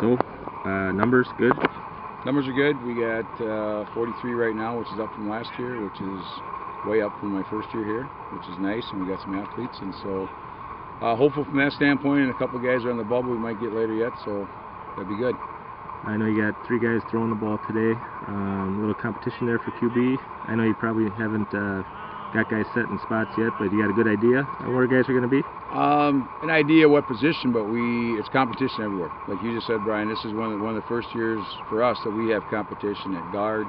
So, numbers good? Numbers are good. We got 43 right now, which is up from last year, which is way up from my first year here, which is nice, and we got some athletes, and so hopeful from that standpoint, and a couple of guys are on the bubble we might get later yet, so that'd be good. I know you got 3 guys throwing the ball today. A little competition there for QB. I know you probably haven't got guys set in spots yet, but you got a good idea on where guys are going to be? An idea what position, but it's competition everywhere. Like you just said, Brian, this is one of the first years for us that we have competition at guard,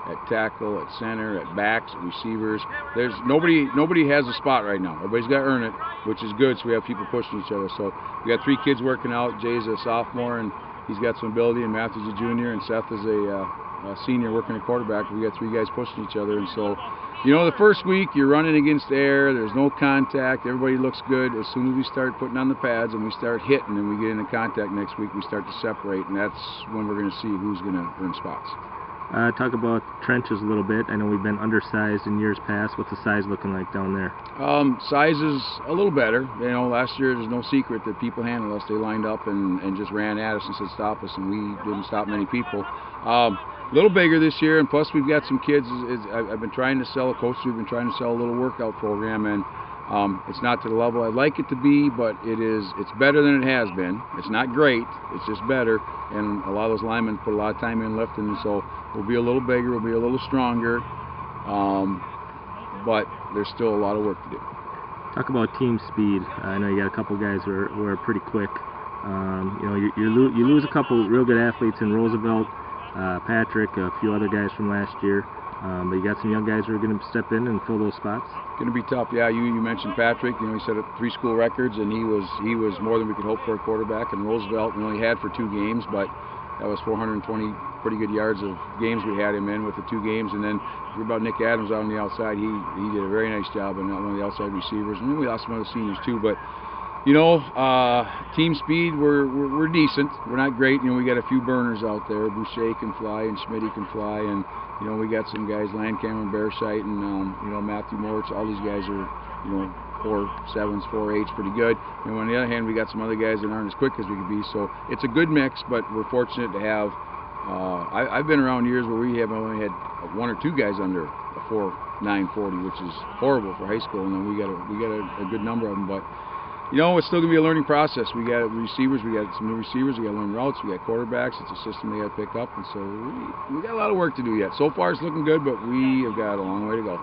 at tackle, at center, at backs, at receivers. There's nobody has a spot right now. Everybody's got to earn it, which is good, so we have people pushing each other. So we got 3 kids working out. Jay's a sophomore, and he's got some ability, and Matthew's a junior, and Seth is a senior working at quarterback. We got 3 guys pushing each other, and so, you know, the first week you're running against air, there's no contact, everybody looks good. As soon as we start putting on the pads and we start hitting and we get into contact next week, we start to separate, and that's when we're going to see who's going to earn spots. Talk about trenches a little bit. I know we've been undersized in years past. What's the size looking like down there? Size is a little better. You know, last year there's no secret that people handled us. They lined up and just ran at us and said stop us, and we didn't stop many people. A little bigger this year, and plus we've got some kids. I've been trying to sell a coach. We've been trying to sell a little workout program, and it's not to the level I'd like it to be, but it's better than it has been. It's not great, it's just better, and a lot of those linemen put a lot of time in lifting, and so we'll be a little bigger, we'll be a little stronger, but there's still a lot of work to do. Talk about team speed. I know you got a couple guys who are pretty quick. You know, you lose a couple real good athletes in Roosevelt, Patrick, a few other guys from last year. But you got some young guys who are going to step in and fill those spots. Going to be tough. Yeah, you mentioned Patrick. You know, he set up 3 school records, and he was more than we could hope for a quarterback. And Roosevelt, we only had for 2 games, but that was 420 pretty good yards of games we had him in with the 2 games. And then what about Nick Adams out on the outside? He did a very nice job on one of the outside receivers. And then we lost some other seniors too, but. You know, team speed, we're decent. We're not great. You know, we got a few burners out there. Boucher can fly, and Schmitty can fly, and you know, we got some guys, Landcamer and Bearsight, and you know, Matthew Moritz. All these guys are, you know, 4.7s, 4.8s, pretty good. And on the other hand, we got some other guys that aren't as quick as we could be. So it's a good mix, but we're fortunate to have. I've been around years where we have only had 1 or 2 guys under a 4.940, which is horrible for high school, and then we got a good number of them, but. You know, it's still going to be a learning process. We got receivers, we got some new receivers, we got to learn routes, we got quarterbacks. It's a system they got to pick up, and so we got a lot of work to do yet. So far it's looking good, but we have got a long way to go.